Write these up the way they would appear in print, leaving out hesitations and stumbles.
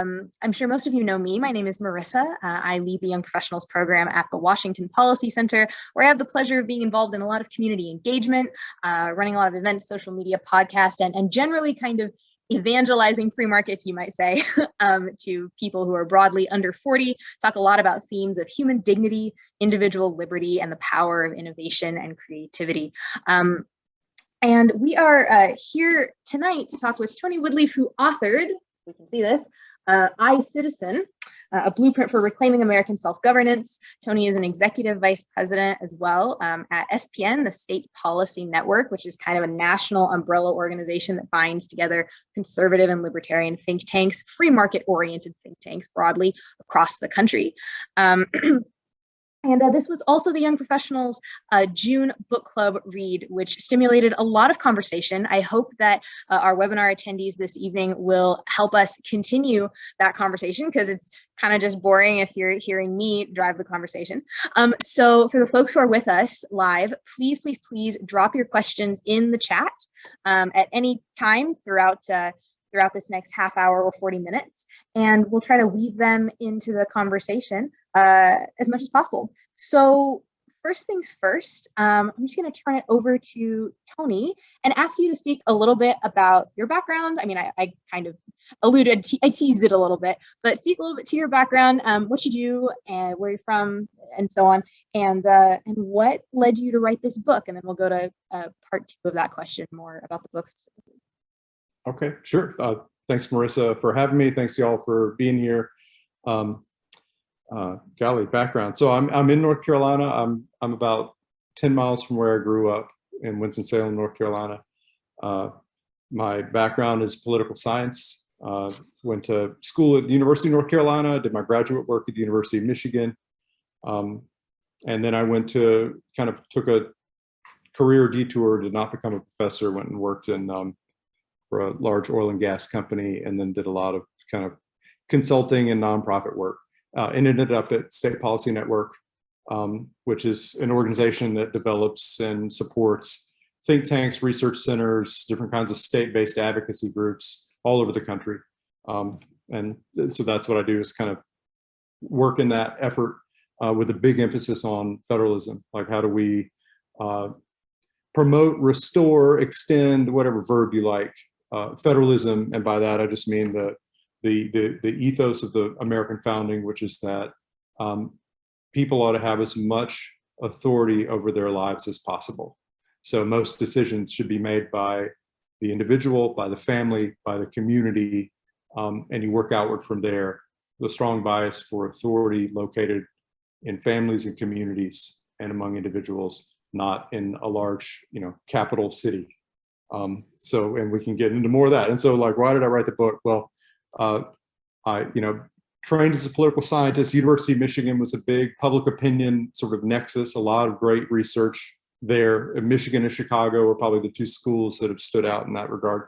I'm sure most of you know me. My name is Marissa. I lead the Young Professionals program at the Washington Policy Center, where I have the pleasure of being involved in a lot of community engagement, running a lot of events, social media, podcasts, and generally kind of evangelizing free markets, you might say, to people who are broadly under 40, talk a lot about themes of human dignity, individual liberty, and the power of innovation and creativity. And we are here tonight to talk with Tony Woodlief, who authored, we can see this, I, Citizen, a blueprint for reclaiming American self-governance. Tony is an executive vice president as well at SPN, the State Policy Network, which is kind of a national umbrella organization that binds together conservative and libertarian think tanks, free market-oriented think tanks broadly across the country. And this was also the Young Professionals June book club read, which stimulated a lot of conversation. I hope that our webinar attendees this evening will help us continue that conversation, because it's kind of just boring if you're hearing me drive the conversation. So for the folks who are with us live, please drop your questions in the chat at any time throughout this next half hour or 40 minutes, and we'll try to weave them into the conversation as much as possible. So first things first, I'm just going to turn it over to Tony and ask you to speak a little bit about your background. I mean, I kind of alluded, I teased it a little bit, but speak a little bit to your background, what you do and where you're from and so on, and what led you to write this book. And then we'll go to part two of that question, more about the book specifically. Okay, sure. Thanks, Marissa, for having me. Thanks, y'all, for being here. Golly, background. So I'm in North Carolina. I'm about 10 miles from where I grew up in Winston-Salem, North Carolina. My background is political science. Went to school at the University of North Carolina, did my graduate work at the University of Michigan. And then I went to, took a career detour, did not become a professor, went and worked in for a large oil and gas company, and then did a lot of kind of consulting and nonprofit work, and ended up at State Policy Network, which is an organization that develops and supports think tanks, research centers, different kinds of state-based advocacy groups all over the country. And so that's what I do, is kind of work in that effort with a big emphasis on federalism. Like, how do we promote, restore, extend, whatever verb you like, federalism, and by that I just mean the ethos of the American founding, which is that people ought to have as much authority over their lives as possible. So most decisions should be made by the individual, by the family, by the community, and you work outward from there. The strong bias for authority located in families and communities and among individuals, not in a large, capital city. And we can get into more of that. And so, like, why did I write the book? Well, I, trained as a political scientist. University of Michigan was a big public opinion sort of nexus, a lot of great research there. Michigan and Chicago are probably the two schools that have stood out in that regard.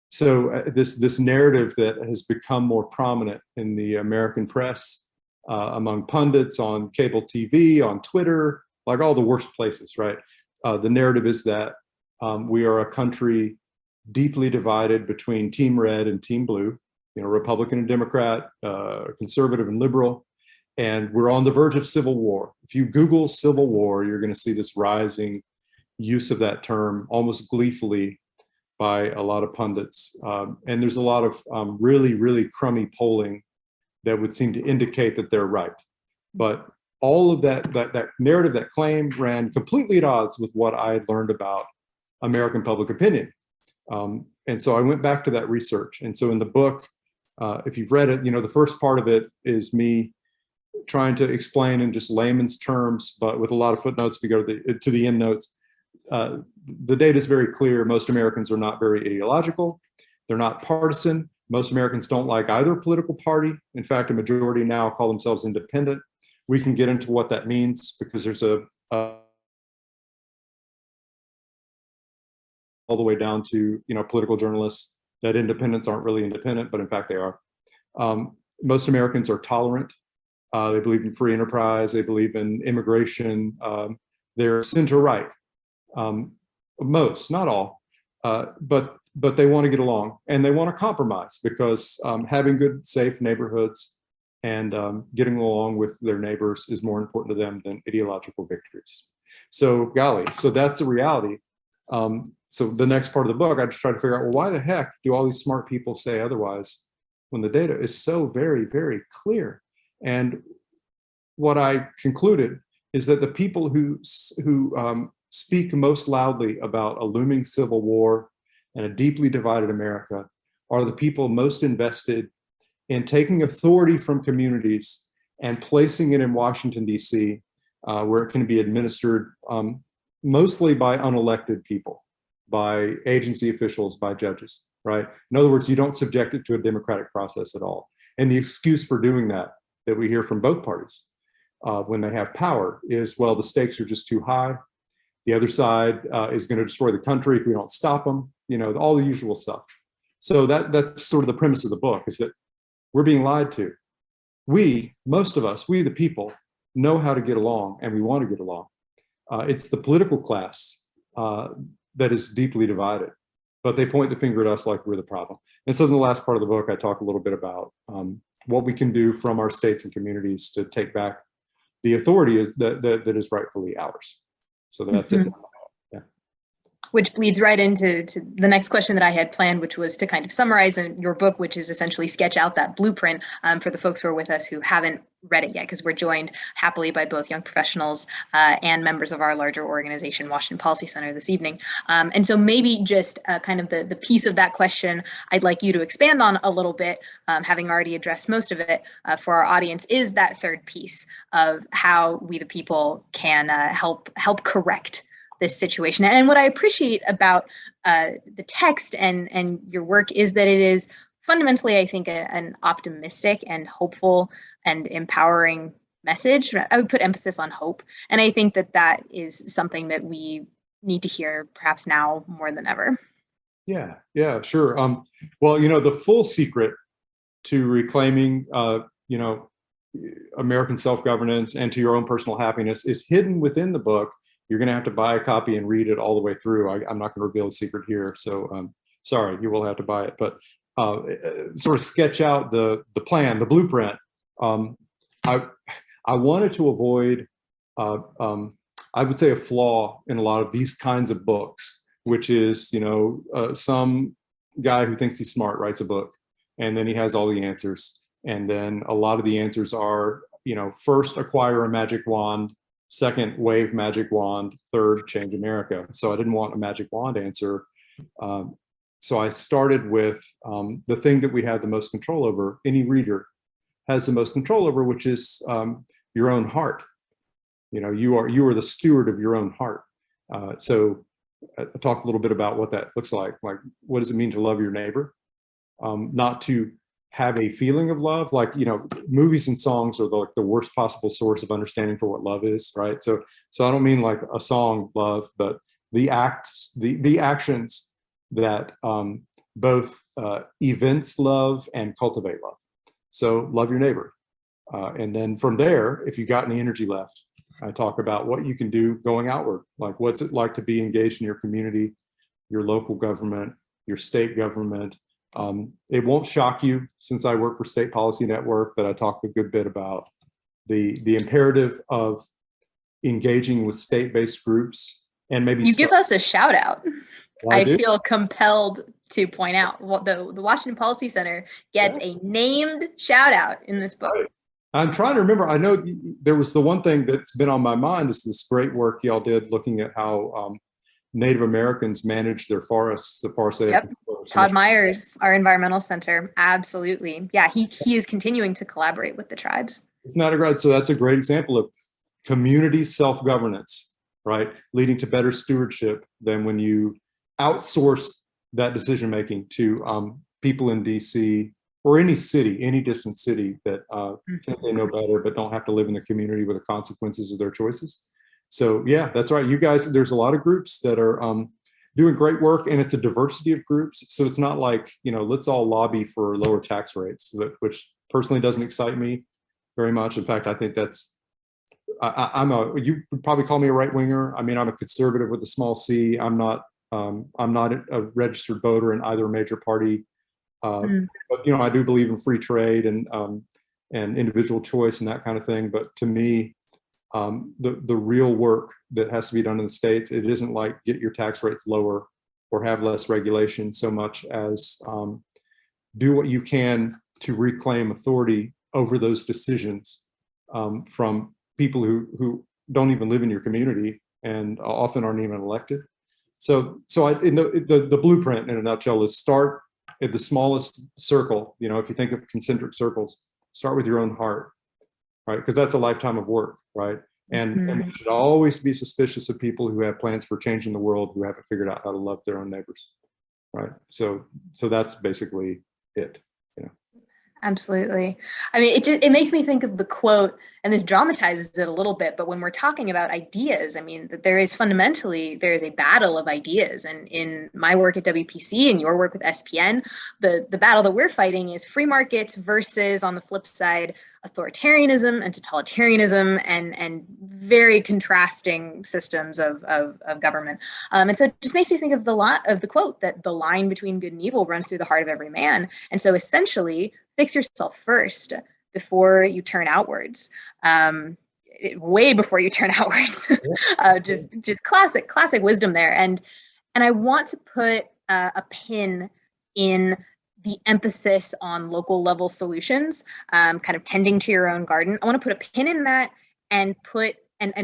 So this narrative that has become more prominent in the American press, among pundits, on cable TV, on Twitter, like all the worst places, right? The narrative is that we are a country deeply divided between Team Red and Team Blue, Republican and Democrat, conservative and liberal, and we're on the verge of civil war. If you Google civil war, you're going to see this rising use of that term almost gleefully by a lot of pundits. And there's a lot of really, really crummy polling that would seem to indicate that they're right. But all of that narrative, that claim, ran completely at odds with what I had learned about American public opinion. And so I went back to that research. And so in the book, if you've read it, the first part of it is me trying to explain in just layman's terms, but with a lot of footnotes. If you go to the end notes, the data is very clear. Most Americans are not very ideological. They're not partisan. Most Americans don't like either political party. In fact, a majority now call themselves independent. We can get into what that means, because there's all the way down to political journalists that independents aren't really independent, but in fact they are. Most Americans are tolerant. They believe in free enterprise. They believe in immigration. They're center right. Most, not all, but but they want to get along and they want to compromise because having good, safe neighborhoods and getting along with their neighbors is more important to them than ideological victories. So golly, so that's the reality. So the next part of the book, I just try to figure out, well, why the heck do all these smart people say otherwise when the data is so very, very clear? And what I concluded is that the people who speak most loudly about a looming civil war and a deeply divided America are the people most invested in taking authority from communities and placing it in Washington, D.C., where it can be administered mostly by unelected people, by agency officials, by judges, right? In other words, you don't subject it to a democratic process at all. And the excuse for doing that we hear from both parties when they have power is, well, the stakes are just too high. The other side is going to destroy the country if we don't stop them, you know, all the usual stuff. So that's sort of the premise of the book, is that we're being lied to. Most of us, we the people, know how to get along and we want to get along. It's the political class that is deeply divided, but they point the finger at us like we're the problem. And so in the last part of the book, I talk a little bit about what we can do from our states and communities to take back the authority that is rightfully ours. So that's it. Yeah. Which bleeds right into the next question that I had planned, which was to kind of summarize in your book, which is essentially sketch out that blueprint for the folks who are with us who haven't read it yet, because we're joined happily by both young professionals and members of our larger organization, Washington Policy Center, this evening. And so maybe just kind of the piece of that question I'd like you to expand on a little bit, having already addressed most of it for our audience, is that third piece of how we the people can help correct this situation. And what I appreciate about the text and your work is that it is fundamentally, I think, an optimistic and hopeful and empowering message. I would put emphasis on hope. And I think that is something that we need to hear perhaps now more than ever. Yeah, sure. Well, you know, the full secret to reclaiming, you know, American self-governance and to your own personal happiness is hidden within the book. You're going to have to buy a copy and read it all the way through. I'm not going to reveal the secret here, so sorry, you will have to buy it. But sort of sketch out the plan, the blueprint. I wanted to avoid, I would say, a flaw in a lot of these kinds of books, which is, you know, some guy who thinks he's smart writes a book, and then he has all the answers, and then a lot of the answers are, you know, first acquire a magic wand. Second, wave magic wand. Third, change America. So I didn't want a magic wand answer. So I started with the thing that we have the most control over, any reader has the most control over, which is your own heart. You know, you are the steward of your own heart. So I talked a little bit about what that looks like. Like, what does it mean to love your neighbor? Not to have a feeling of love, like, you know, movies and songs are the worst possible source of understanding for what love is, right? So I don't mean like a song love, but the acts, the actions that both evince love and cultivate love. So love your neighbor. And then from there, if you got any energy left, I talk about what you can do going outward. Like, what's it like to be engaged in your community, your local government, your state government. It won't shock you, since I work for State Policy Network, that I talk a good bit about the imperative of engaging with state-based groups, and maybe you give us a shout out. Well, I feel compelled to point out what the Washington Policy Center gets a named shout out in this book. Right. I'm trying to remember. I know there was the one thing that's been on my mind is this great work y'all did looking at how Native Americans manage their forests, the forests they have. Todd Myers, our environmental center. Absolutely. Yeah, he is continuing to collaborate with the tribes. It's not a great, so that's a great example of community self-governance, right? Leading to better stewardship than when you outsource that decision-making to people in DC or any city, any distant city that think they know better, but don't have to live in the community with the consequences of their choices. So yeah, that's right. You guys, there's a lot of groups that are doing great work, and it's a diversity of groups. So it's not like, you know, let's all lobby for lower tax rates, which personally doesn't excite me very much. In fact, I think that's, you would probably call me a right winger. I mean, I'm a conservative with a small c. I'm not I'm not a registered voter in either major party, Mm. but I do believe in free trade and individual choice and that kind of thing. But to me, the real work that has to be done in the states, it isn't like get your tax rates lower or have less regulation so much as do what you can to reclaim authority over those decisions from people who don't even live in your community and often aren't even elected. So the blueprint in a nutshell is start at the smallest circle. If you think of concentric circles, start with your own heart, right? Because that's a lifetime of work, right? And you should always be suspicious of people who have plans for changing the world who haven't figured out how to love their own neighbors, right? So that's basically it. Absolutely. I mean, it makes me think of the quote, and this dramatizes it a little bit, but when we're talking about ideas, I mean, that there is a battle of ideas. And in my work at WPC and your work with SPN, the battle that we're fighting is free markets versus, on the flip side, authoritarianism and totalitarianism and very contrasting systems of government. And so it just makes me think of the quote that the line between good and evil runs through the heart of every man. And so essentially, fix yourself first before you turn outwards. Way before you turn outwards. Just classic wisdom there. And I want to put a pin in the emphasis on local level solutions, kind of tending to your own garden. I want to put a pin in that and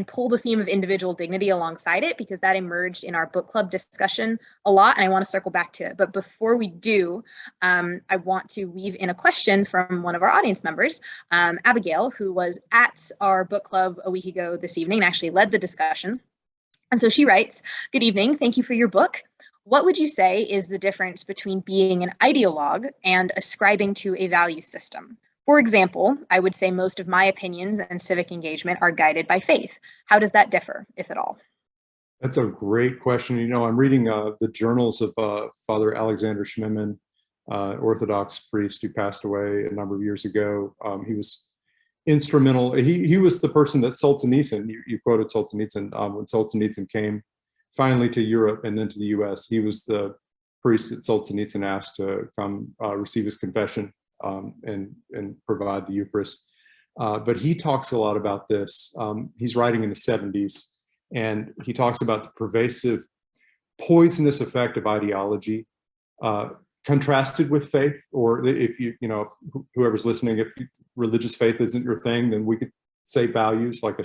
pull the theme of individual dignity alongside it, because that emerged in our book club discussion a lot, and I want to circle back to it. But before we do, I want to weave in a question from one of our audience members, Abigail, who was at our book club a week ago this evening and actually led the discussion. And so she writes, "Good evening, thank you for your book. What would you say is the difference between being an ideologue and ascribing to a value system? For example, I would say most of my opinions and civic engagement are guided by faith. How does that differ, if at all?" That's a great question. I'm reading the journals of Father Alexander Schmemann, Orthodox priest who passed away a number of years ago. He was instrumental. He was the person that Solzhenitsyn, you quoted Solzhenitsyn, when Solzhenitsyn came finally to Europe and then to the US, he was the priest that Solzhenitsyn asked to come receive his confession and provide the Eucharist. But he talks a lot about this. He's writing in the 70s, and he talks about the pervasive, poisonous effect of ideology, contrasted with faith. Or if whoever's listening, if religious faith isn't your thing, then we could say values, like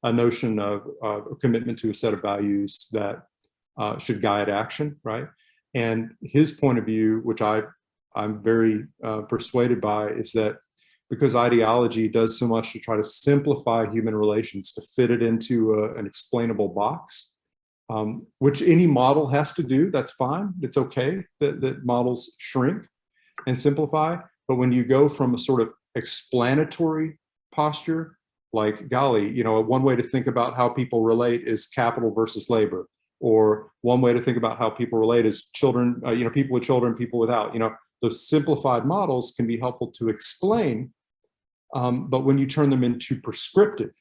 a notion of a commitment to a set of values that should guide action, right? And his point of view, which I'm very persuaded by, is that because ideology does so much to try to simplify human relations, to fit it into an explainable box, which any model has to do, that's fine. It's okay that models shrink and simplify. But when you go from a sort of explanatory posture, like, golly, one way to think about how people relate is capital versus labor. Or one way to think about how people relate is children, people with children, people without. Those simplified models can be helpful to explain, but when you turn them into prescriptive,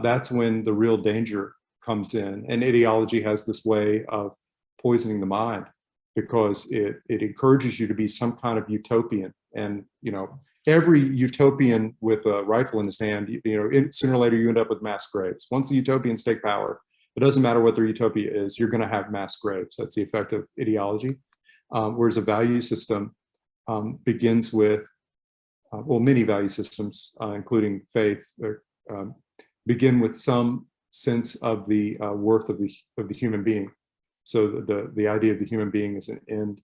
that's when the real danger comes in. And ideology has this way of poisoning the mind, because it encourages you to be some kind of utopian. And every utopian with a rifle in his hand, sooner or later you end up with mass graves. Once the utopians take power, it doesn't matter what their utopia is, you're going to have mass graves. That's the effect of ideology. Whereas a value system begins with, many value systems, including faith, begin with some sense of the worth of the human being. So the idea of the human being is an end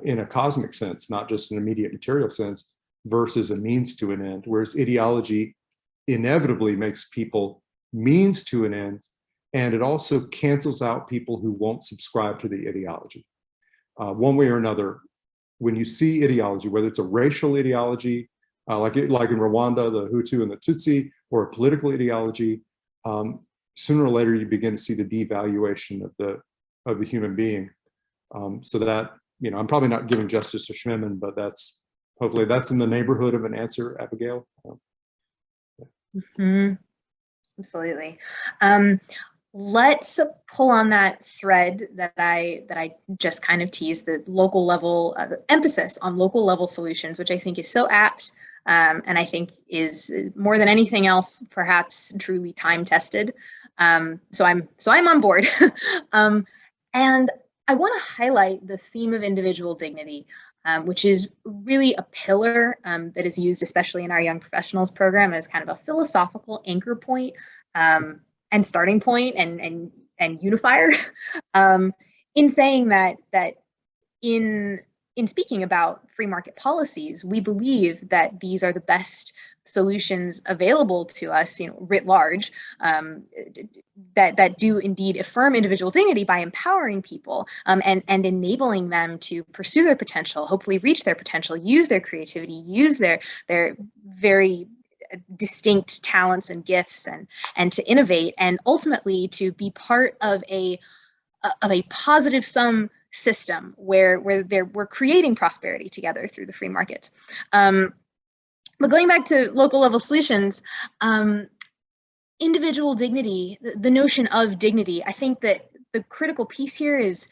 in a cosmic sense, not just an immediate material sense, versus a means to an end. Whereas ideology inevitably makes people means to an end, and it also cancels out people who won't subscribe to the ideology. One way or another, when you see ideology, whether it's a racial ideology, like in Rwanda, the Hutu and the Tutsi, or a political ideology, sooner or later you begin to see the devaluation of the human being. So that, I'm probably not giving justice to Schmemann, but hopefully that's in the neighborhood of an answer, Abigail. Mm-hmm. Absolutely. Let's pull on that thread that I just kind of teased, the local level, the emphasis on local level solutions, which I think is so apt, and I think is more than anything else, perhaps truly time tested. So I'm on board, and I want to highlight the theme of individual dignity, which is really a pillar that is used, especially in our young professionals program, as kind of a philosophical anchor point. And starting point and unifier, in saying that in speaking about free market policies, we believe that these are the best solutions available to us, writ large, that do indeed affirm individual dignity by empowering people, and enabling them to pursue their potential, hopefully reach their potential, use their creativity, use their very distinct talents and gifts, and to innovate, and ultimately to be part of a positive sum system where we're creating prosperity together through the free market. But going back to local level solutions, individual dignity, the notion of dignity, I think that the critical piece here is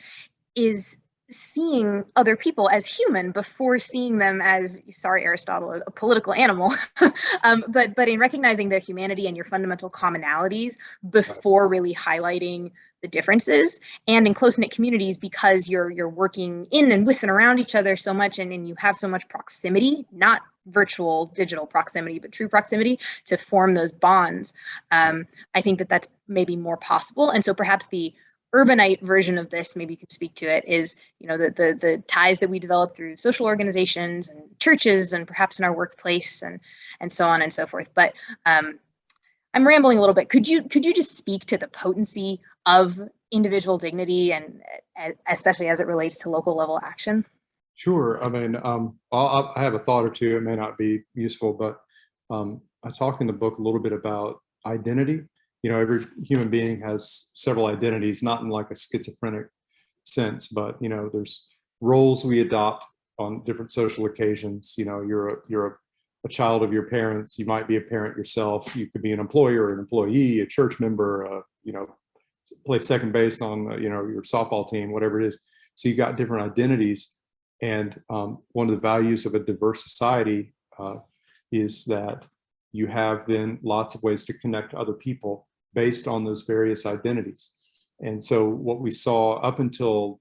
seeing other people as human before seeing them as, sorry, Aristotle, a political animal, but in recognizing their humanity and your fundamental commonalities before really highlighting the differences, and in close-knit communities, because you're working in and with and around each other so much, and you have so much proximity, not virtual digital proximity, but true proximity, to form those bonds. I think that that's maybe more possible. And so perhaps the urbanite version of this, maybe you could speak to it, is the ties that we develop through social organizations and churches, and perhaps in our workplace, and so on and so forth. But I'm rambling a little bit. Could you just speak to the potency of individual dignity, and especially as it relates to local level action? Sure. I mean, I have a thought or two. It may not be useful, but I talk in the book a little bit about identity. Every human being has several identities, not in like a schizophrenic sense, but there's roles we adopt on different social occasions. You're a child of your parents. You might be a parent yourself. You could be an employer, an employee, a church member. Play second base on your softball team, whatever it is. So you got different identities, and one of the values of a diverse society is that you have then lots of ways to connect to other people based on those various identities. And so what we saw up until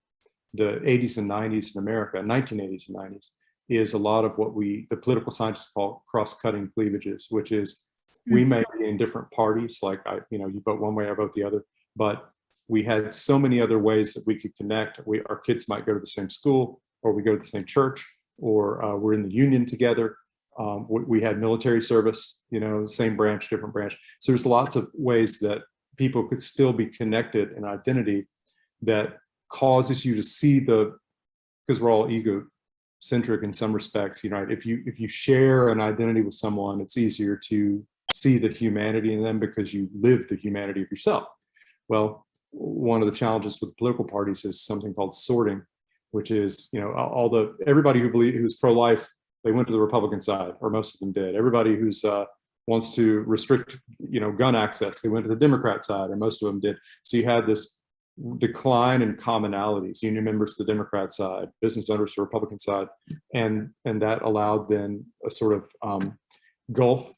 the 80s and 90s in America, 1980s and 90s, is a lot of what the political scientists call cross-cutting cleavages, which is we may be in different parties, like you vote one way, I vote the other, but we had so many other ways that we could connect. Our kids might go to the same school, or we go to the same church, or we're in the union together. We had military service, same branch, different branch. So there's lots of ways that people could still be connected in identity that causes you to see because we're all egocentric in some respects, if you share an identity with someone, it's easier to see the humanity in them because you live the humanity of yourself. Well, one of the challenges with political parties is something called sorting, which is, everybody who's pro-life, they went to the Republican side, or most of them did. Everybody who's wants to restrict, gun access, they went to the Democrat side, or most of them did. So you had this decline in commonalities, union members to the Democrat side, business owners to the Republican side, and that allowed then a sort of gulf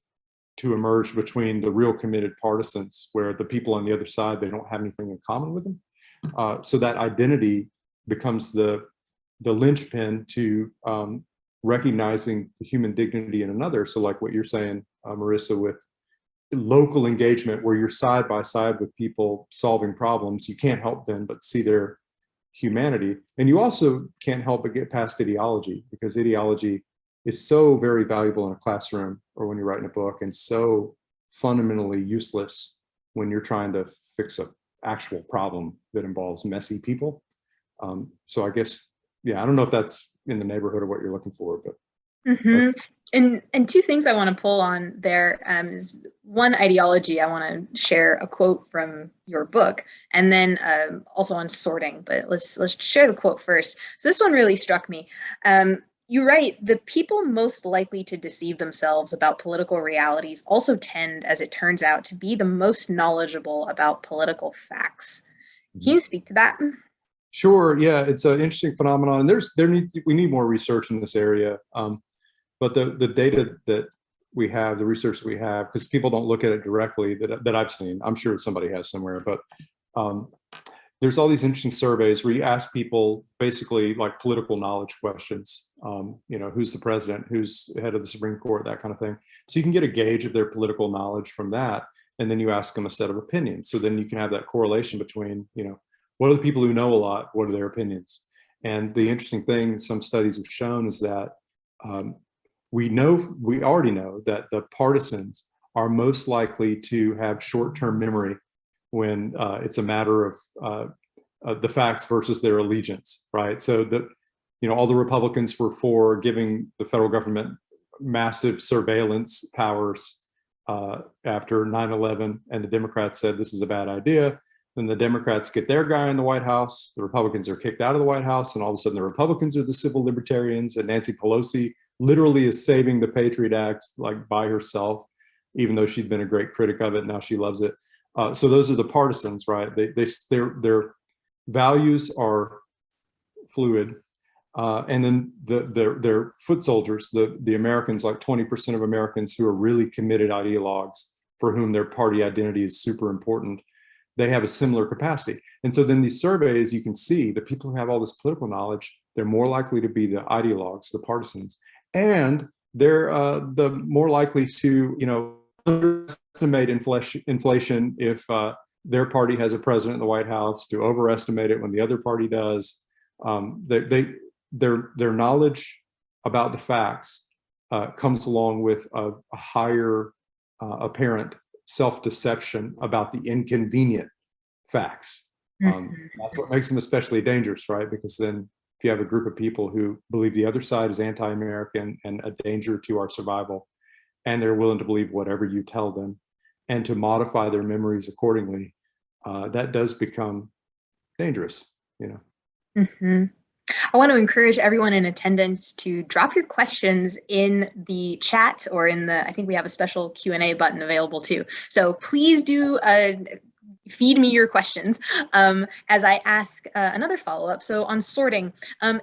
to emerge between the real committed partisans, where the people on the other side, they don't have anything in common with them. So that identity becomes the linchpin to recognizing the human dignity in another. So like what you're saying, Marissa, with local engagement, where you're side by side with people solving problems, you can't help then but see their humanity. And you also can't help but get past ideology, because ideology is so very valuable in a classroom or when you're writing a book, and so fundamentally useless when you're trying to fix an actual problem that involves messy people. So I guess, I don't know if that's in the neighborhood of what you're looking for, but. And two things I want to pull on there is one, ideology. I want to share a quote from your book, and then also on sorting. But let's share the quote first. So this one really struck me. You're right. The people most likely to deceive themselves about political realities also tend, as it turns out, to be the most knowledgeable about political facts. Can you speak to that? Sure. Yeah, it's an interesting phenomenon. And we need more research in this area. But the data that we have, the research that we have, because people don't look at it directly that I've seen. I'm sure somebody has somewhere, but there's all these interesting surveys where you ask people basically like political knowledge questions. Who's the president, who's the head of the Supreme Court, that kind of thing. So you can get a gauge of their political knowledge from that, and then you ask them a set of opinions. So then you can have that correlation between, what are the people who know a lot, what are their opinions? And the interesting thing some studies have shown is that we already know that the partisans are most likely to have short-term memory when it's a matter of the facts versus their allegiance, right? So all the Republicans were for giving the federal government massive surveillance powers after 9/11, and the Democrats said this is a bad idea. Then the Democrats get their guy in the White House, the Republicans are kicked out of the White House, and all of a sudden the Republicans are the civil libertarians, and Nancy Pelosi literally is saving the Patriot Act like by herself, even though she'd been a great critic of it. Now she loves it. So those are the partisans, right? Their values are fluid, and then their foot soldiers, the Americans, like 20% of Americans who are really committed ideologues for whom their party identity is super important, they have a similar capacity. And so then these surveys, you can see the people who have all this political knowledge, they're more likely to be the ideologues, the partisans, and they're the more likely to, underestimate inflation if their party has a president in the White House, to overestimate it when the other party does. Their knowledge about the facts comes along with a higher apparent self-deception about the inconvenient facts. That's what makes them especially dangerous, right? Because then if you have a group of people who believe the other side is anti-American and a danger to our survival, and they're willing to believe whatever you tell them and to modify their memories accordingly, that does become dangerous, I want to encourage everyone in attendance to drop your questions in the chat or I think we have a special Q&A button available too. So please do feed me your questions as I ask another follow-up. So on sorting,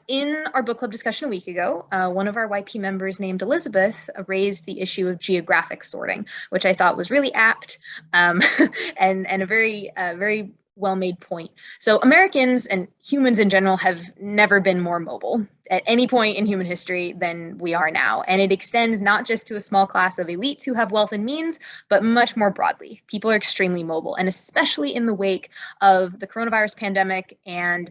in our book club discussion a week ago, one of our YP members named Elizabeth raised the issue of geographic sorting, which I thought was really apt and a very well-made point. So Americans and humans in general have never been more mobile at any point in human history than we are now. And it extends not just to a small class of elites who have wealth and means, but much more broadly. People are extremely mobile, and especially in the wake of the coronavirus pandemic and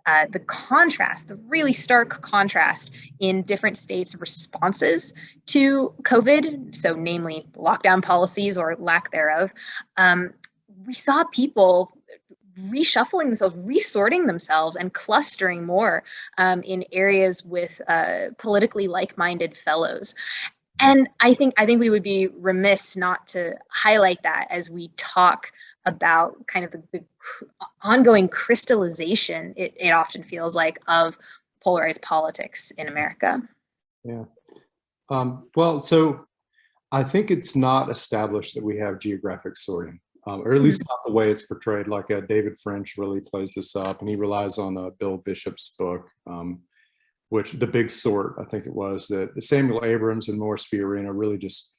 the really stark contrast in different states' responses to COVID, so namely lockdown policies or lack thereof, we saw people reshuffling themselves, resorting themselves, and clustering more in areas with politically like-minded fellows. And I think we would be remiss not to highlight that as we talk about kind of the ongoing crystallization, it often feels like, of polarized politics in America. Yeah. Well, so I think it's not established that we have geographic sorting. Or at least not the way it's portrayed. Like David French really plays this up, and he relies on Bill Bishop's book, which The Big Sort, I think it was, that Samuel Abrams and Morris Fiorina really just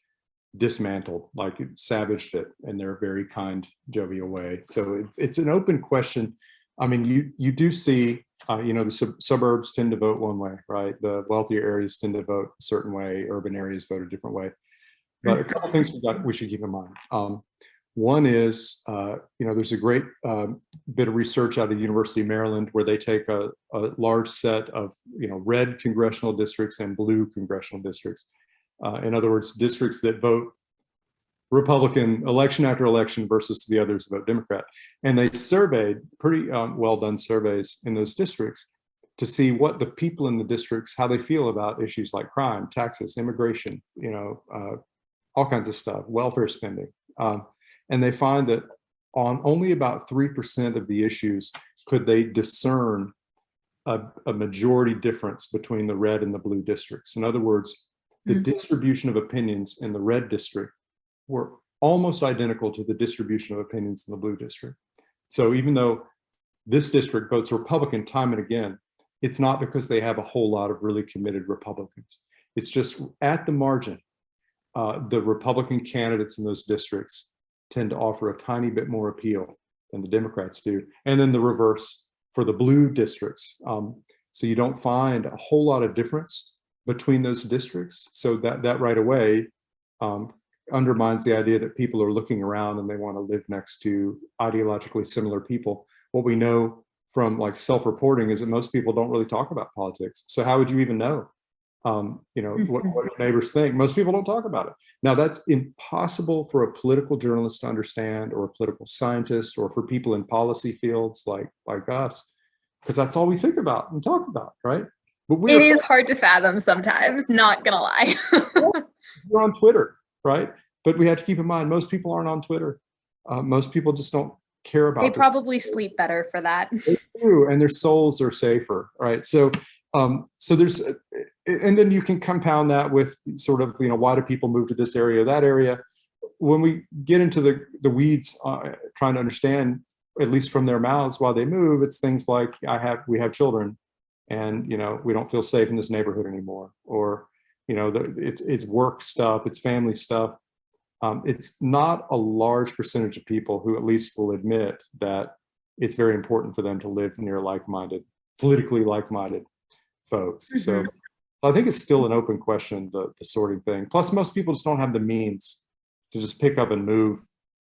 dismantled, like savaged it in their very kind, jovial way. So it's an open question. I mean, you do see, the suburbs tend to vote one way, right? The wealthier areas tend to vote a certain way. Urban areas vote a different way. But a couple of things we should keep in mind. One is, there's a great bit of research out of the University of Maryland where they take a large set of, red congressional districts and blue congressional districts. In other words, districts that vote Republican election after election versus the others vote Democrat. And they surveyed pretty well done surveys in those districts to see what the people in the districts, how they feel about issues like crime, taxes, immigration, all kinds of stuff, welfare spending. And they find that on only about 3% of the issues could they discern a majority difference between the red and the blue districts. In other words, the distribution of opinions in the red district were almost identical to the distribution of opinions in the blue district. So even though this district votes Republican time and again, it's not because they have a whole lot of really committed Republicans. It's just at the margin, the Republican candidates in those districts tend to offer a tiny bit more appeal than the Democrats do. And then the reverse for the blue districts. So you don't find a whole lot of difference between those districts. So that right away undermines the idea that people are looking around and they want to live next to ideologically similar people. What we know from like self-reporting is that most people don't really talk about politics. So how would you even know, what your neighbors think? Most people don't talk about it. Now that's impossible for a political journalist to understand, or a political scientist, or for people in policy fields like us, because that's all we think about and talk about, right? But it is hard to fathom sometimes, not gonna lie. We're on Twitter, right? But we have to keep in mind, most people aren't on Twitter. Most people just don't care about it. They probably sleep better for that. They do, and their souls are safer, right? So there's, and then you can compound that with sort of, why do people move to this area or that area? When we get into the weeds, trying to understand, at least from their mouths, why they move, it's things like, we have children, and we don't feel safe in this neighborhood anymore, or it's work stuff, it's family stuff. It's not a large percentage of people who at least will admit that it's very important for them to live near politically like-minded folks. So I think it's still an open question, the sorting thing. Plus, most people just don't have the means to just pick up and move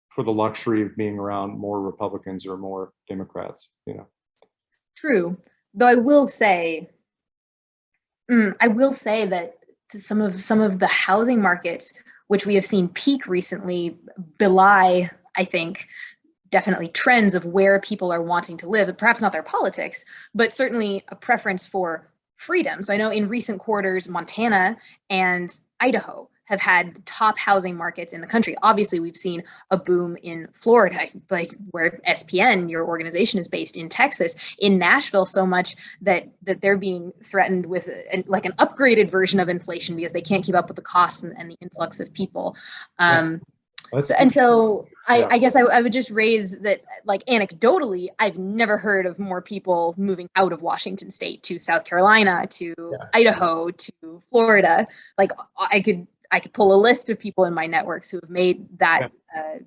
for the luxury of being around more Republicans or more Democrats. True. Though I will say that some of the housing markets, which we have seen peak recently, belie, I think, definitely trends of where people are wanting to live, perhaps not their politics, but certainly a preference for freedom. So I know in recent quarters, Montana and Idaho have had top housing markets in the country. Obviously, we've seen a boom in Florida, like where SPN, your organization, is based, in Texas, in Nashville, so much that they're being threatened with an upgraded version of inflation because they can't keep up with the costs and the influx of people. I guess I would just raise that, like, anecdotally, I've never heard of more people moving out of Washington State to South Carolina, to Idaho, to Florida. Like, I could pull a list of people in my networks who have made that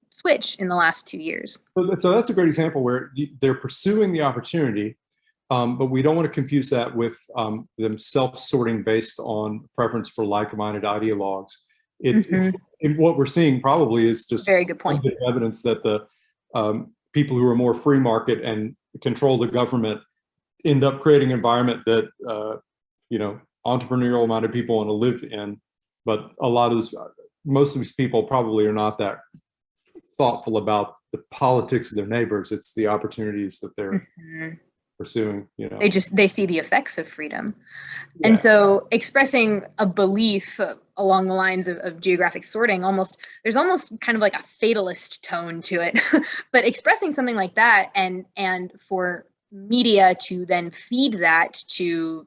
switch in the last 2 years. So that's a great example where they're pursuing the opportunity, but we don't want to confuse that with them self-sorting based on preference for like-minded ideologues. What we're seeing probably is just very good point. Evidence that the people who are more free market and control the government end up creating an environment that entrepreneurial-minded people want to live in. But most of these people probably are not that thoughtful about the politics of their neighbors. It's the opportunities that they're pursuing. They see the effects of freedom. And so expressing a belief along the lines of geographic sorting, there's almost kind of like a fatalist tone to it. But expressing something like that, and for media to then feed that to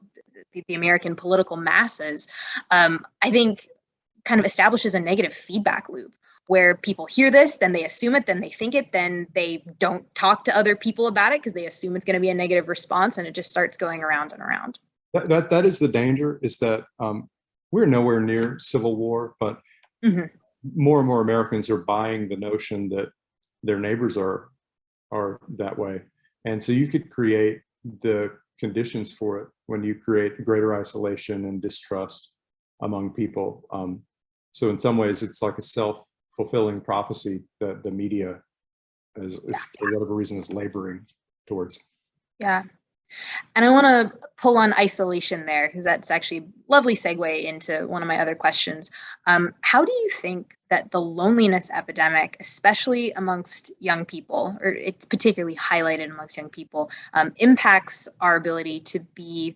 the American political masses, I think kind of establishes a negative feedback loop where people hear this, then they assume it, then they think it, then they don't talk to other people about it because they assume it's going to be a negative response, and it just starts going around and around. That is the danger, is that we're nowhere near civil war, but more and more Americans are buying the notion that their neighbors are that way. And so you could create the conditions for it when you create greater isolation and distrust among people. So in some ways, it's like a self-fulfilling prophecy that the media is for whatever reason, is laboring towards. Yeah. And I want to pull on isolation there, because that's actually a lovely segue into one of my other questions. How do you think that the loneliness epidemic, especially amongst young people, or it's particularly highlighted amongst young people, impacts our ability to be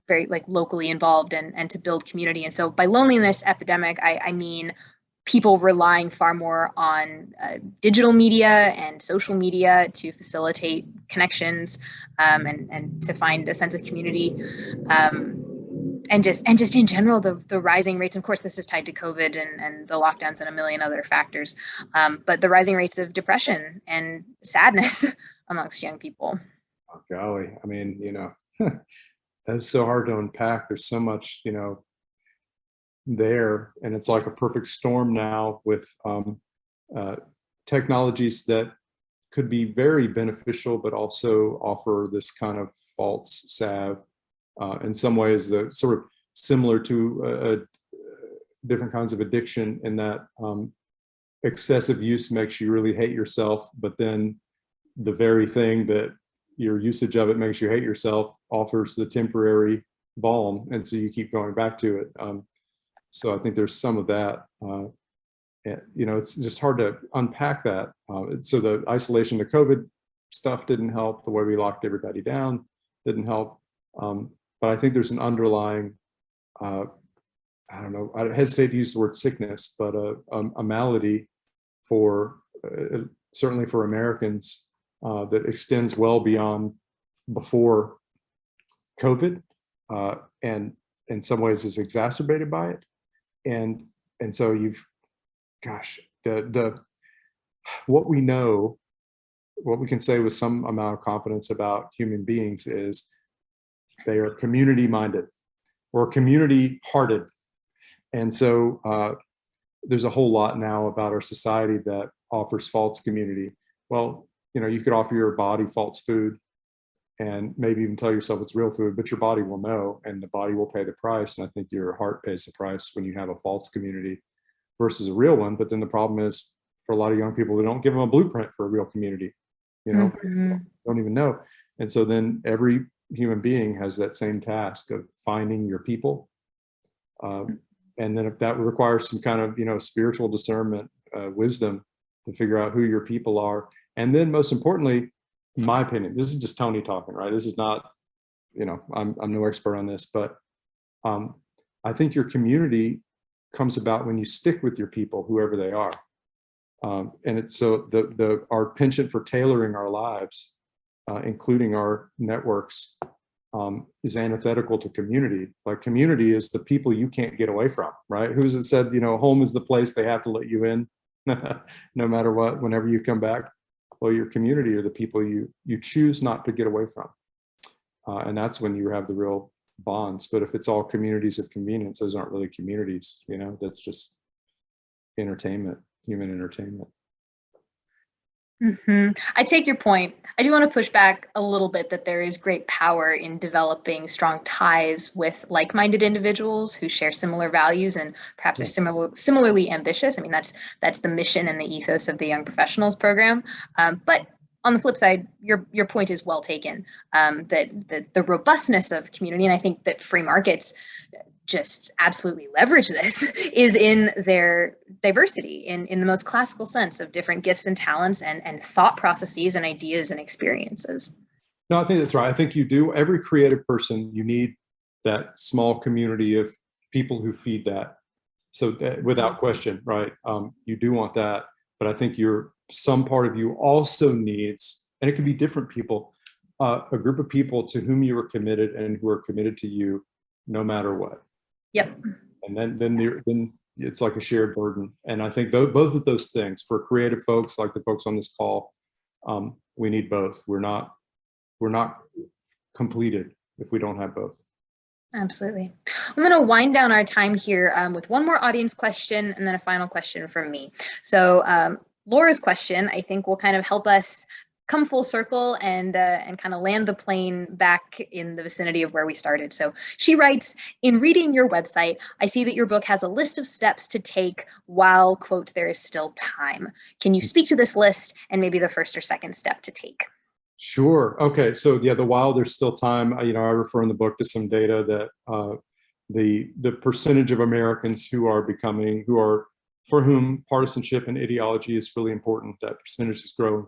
very locally involved and to build community? And so by loneliness epidemic, I mean people relying far more on digital media and social media to facilitate connections, and to find a sense of community. And just in general, the rising rates, of course, this is tied to COVID and the lockdowns and a million other factors, but the rising rates of depression and sadness amongst young people. Oh, golly. I mean, that's so hard to unpack. There's so much, there, and it's like a perfect storm now with technologies that could be very beneficial, but also offer this kind of false salve. In some ways, the sort of similar to different kinds of addiction, in that excessive use makes you really hate yourself, but then the very thing that your usage of it makes you hate yourself offers the temporary balm, and so you keep going back to it. So I think there's some of that. It's just hard to unpack that. So the isolation to COVID stuff didn't help. The way we locked everybody down didn't help. But I think there's an underlying, I don't know, I hesitate to use the word sickness, but a malady for, certainly for Americans, that extends well beyond before COVID, and in some ways is exacerbated by it. And so what we know, what we can say with some amount of confidence about human beings is they are community minded or community hearted. And so there's a whole lot now about our society that offers false community. Well, you could offer your body false food and maybe even tell yourself it's real food, but your body will know, and the body will pay the price. And I think your heart pays the price when you have a false community versus a real one. But then the problem is, for a lot of young people, they don't give them a blueprint for a real community, don't even know. And so then every human being has that same task of finding your people. And then if that requires some kind of, spiritual discernment, wisdom to figure out who your people are. And then most importantly, in my opinion, this is just Tony talking, right? This is not, I'm no expert on this, but I think your community comes about when you stick with your people, whoever they are. And it's so our penchant for tailoring our lives, including our networks, is antithetical to community. Like, community is the people you can't get away from, right? Who's it said, home is the place they have to let you in, no matter what, whenever you come back. Well, your community are the people you choose not to get away from. And that's when you have the real bonds. But if it's all communities of convenience, those aren't really communities, that's just entertainment, human entertainment. I take your point. I do want to push back a little bit that there is great power in developing strong ties with like-minded individuals who share similar values and perhaps are similarly ambitious. I mean, that's the mission and the ethos of the Young Professionals program. But on the flip side, your point is well taken. That the robustness of community, and I think that free markets just absolutely leverage this, is in their diversity, in the most classical sense of different gifts and talents and thought processes and ideas and experiences. No, I think that's right. I think you do. Every creative person, you need that small community of people who feed that. So without question, right? You do want that, but I think some part of you also needs, and it can be different people, a group of people to whom you are committed and who are committed to you no matter what. Yep. And then it's like a shared burden. And I think both of those things, for creative folks like the folks on this call, we need both. We're not completed if we don't have both. Absolutely. I'm going to wind down our time here with one more audience question and then a final question from me. So Laura's question, I think, will kind of help us come full circle and kind of land the plane back in the vicinity of where we started. So she writes, in reading your website, I see that your book has a list of steps to take while, quote, there is still time. Can you speak to this list and maybe the first or second step to take? Sure. Okay. So yeah, the while there's still time, I refer in the book to some data that the percentage of Americans for whom partisanship and ideology is really important, that percentage is growing.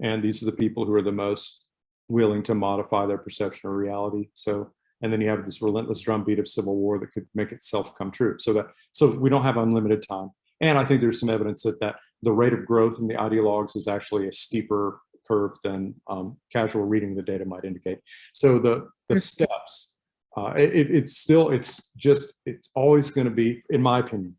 And these are the people who are the most willing to modify their perception of reality. So, and then you have this relentless drumbeat of civil war that could make itself come true. So we don't have unlimited time. And I think there's some evidence that the rate of growth in the ideologues is actually a steeper curve than casual reading of the data might indicate. So the steps, it's always going to be, in my opinion,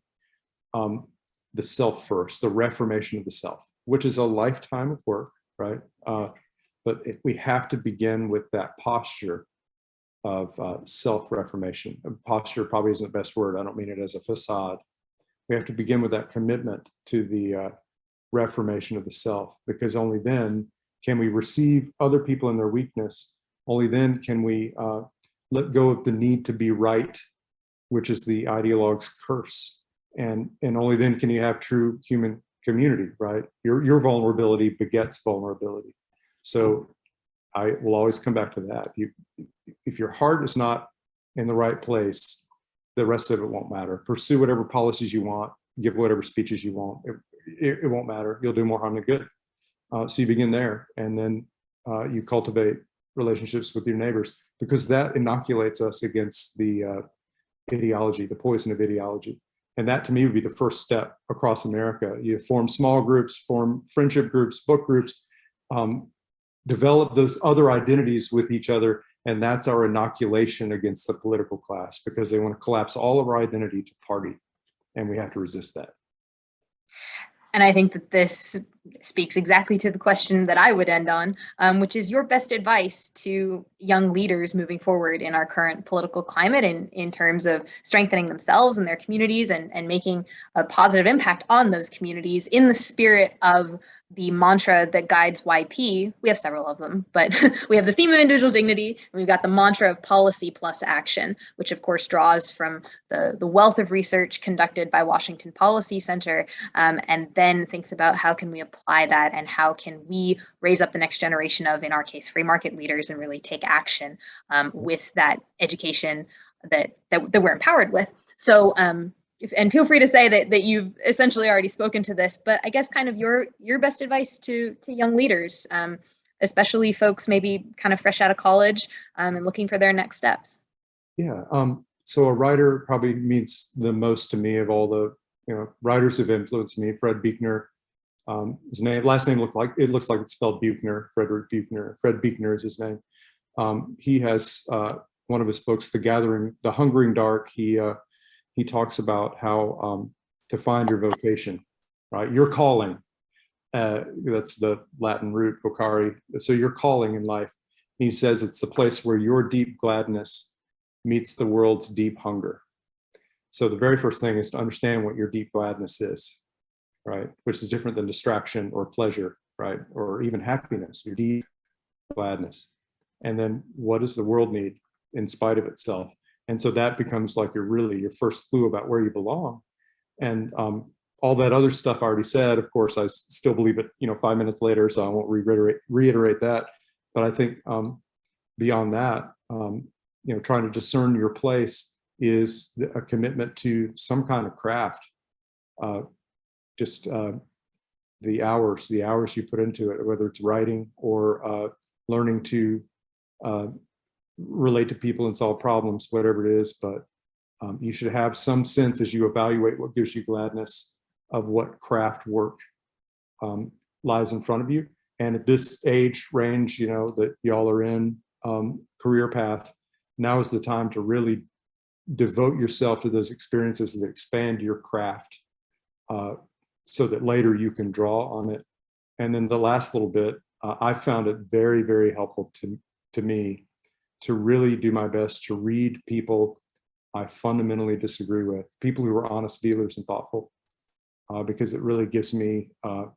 the self first, the reformation of the self, which is a lifetime of work, right? But we have to begin with that posture of self-reformation. Posture probably isn't the best word. I don't mean it as a facade. We have to begin with that commitment to the reformation of the self, because only then can we receive other people in their weakness. Only then can we let go of the need to be right, which is the ideologue's curse. And only then can you have true human community, right? Your vulnerability begets vulnerability. So I will always come back to that. If your heart is not in the right place, the rest of it won't matter. Pursue whatever policies you want, give whatever speeches you want. It won't matter. You'll do more harm than good. So you begin there, and then you cultivate relationships with your neighbors, because that inoculates us against the ideology, the poison of ideology. And that, to me, would be the first step across America. You form small groups, form friendship groups, book groups, develop those other identities with each other. And that's our inoculation against the political class, because they want to collapse all of our identity to party. And we have to resist that. And I think that this speaks exactly to the question that I would end on, which is your best advice to young leaders moving forward in our current political climate in terms of strengthening themselves and their communities and making a positive impact on those communities in the spirit of the mantra that guides YP. We have several of them, but we have the theme of individual dignity, and we've got the mantra of policy plus action, which of course draws from the wealth of research conducted by Washington Policy Center, and then thinks about how can we apply that and how can we raise up the next generation of, in our case, free market leaders, and really take action with that education that we're empowered with. So, and feel free to say that you've essentially already spoken to this, but I guess kind of your best advice to young leaders, especially folks maybe kind of fresh out of college and looking for their next steps. Yeah. So a writer probably means the most to me of all the writers who've influenced me. Fred Buechner, his last name looks like it's spelled Buechner. Frederick Buechner. Fred Buechner is his name. He has one of his books, The Hungering Dark. He talks about how to find your vocation, right? Your calling. That's the Latin root, vocare. So your calling in life. He says it's the place where your deep gladness meets the world's deep hunger. So the very first thing is to understand what your deep gladness is, right? Which is different than distraction or pleasure, right? Or even happiness, your deep gladness. And then what does the world need in spite of itself? And so that becomes like your first clue about where you belong. And all that other stuff I already said, of course, I still believe it, 5 minutes later, so I won't reiterate that. But I think beyond that, trying to discern your place is a commitment to some kind of craft. The hours you put into it, whether it's writing or learning to relate to people and solve problems, whatever it is. But you should have some sense, as you evaluate what gives you gladness, of what craft work lies in front of you. And at this age range, that y'all are in, career path, now is the time to really devote yourself to those experiences that expand your craft, so that later you can draw on it. And then the last little bit, I found it very, very helpful to me to really do my best to read people I fundamentally disagree with, people who are honest dealers and thoughtful, because it really gives me,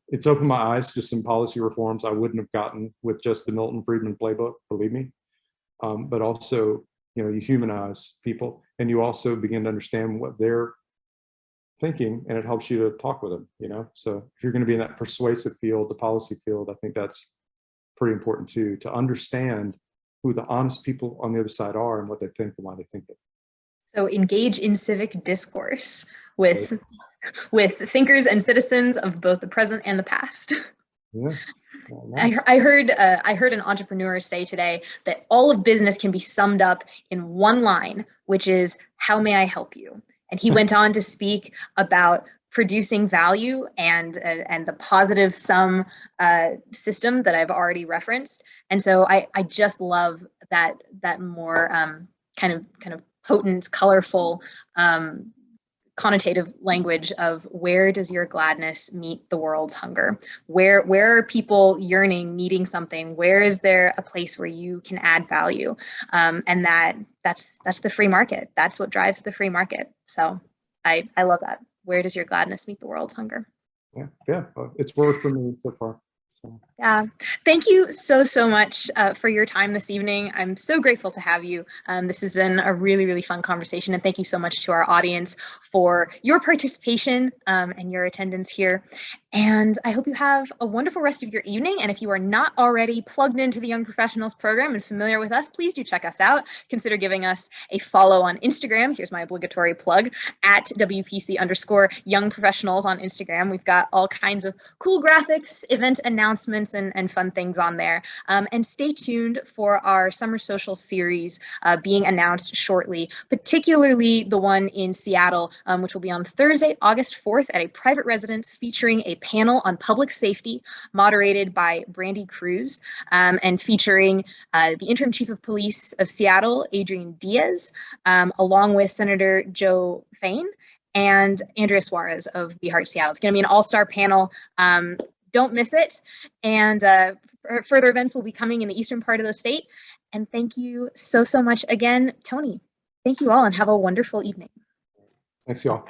it's opened my eyes to some policy reforms I wouldn't have gotten with just the Milton Friedman playbook, believe me. But also, you humanize people, and you also begin to understand what they're thinking, and it helps you to talk with them, So if you're going to be in that persuasive field, the policy field, I think that's pretty important too, to understand who the honest people on the other side are and what they think and why they think it. So engage in civic discourse with thinkers and citizens of both the present and the past. Yeah. Well, nice. I heard an entrepreneur say today that all of business can be summed up in one line, which is, how may I help you? And he went on to speak about producing value and the positive sum system that I've already referenced. And so I just love that more kind of potent, colorful, connotative language of where does your gladness meet the world's hunger? Where are people yearning, needing something? Where is there a place where you can add value? And that's the free market. That's what drives the free market. So I love that. Where does your gladness meet the world's hunger? Yeah, it's worked for me so far. So. Yeah, thank you so much for your time this evening. I'm so grateful to have you. This has been a really, really fun conversation, and thank you so much to our audience for your participation and your attendance here. And I hope you have a wonderful rest of your evening. And if you are not already plugged into the Young Professionals program and familiar with us, please do check us out. Consider giving us a follow on Instagram. Here's my obligatory plug, at WPC_Young Professionals on Instagram. We've got all kinds of cool graphics, event announcements, and fun things on there. And stay tuned for our summer social series being announced shortly, particularly the one in Seattle, which will be on Thursday, August 4th at a private residence featuring a panel on public safety moderated by Brandy Cruz and featuring the interim chief of police of Seattle, Adrian Diaz, along with Senator Joe Fain and Andrea Suarez of Be Heart Seattle. It's going to be an all-star panel. Don't miss it. And further events will be coming in the eastern part of the state. And thank you so much again, Tony. Thank you all and have a wonderful evening. Thanks, y'all.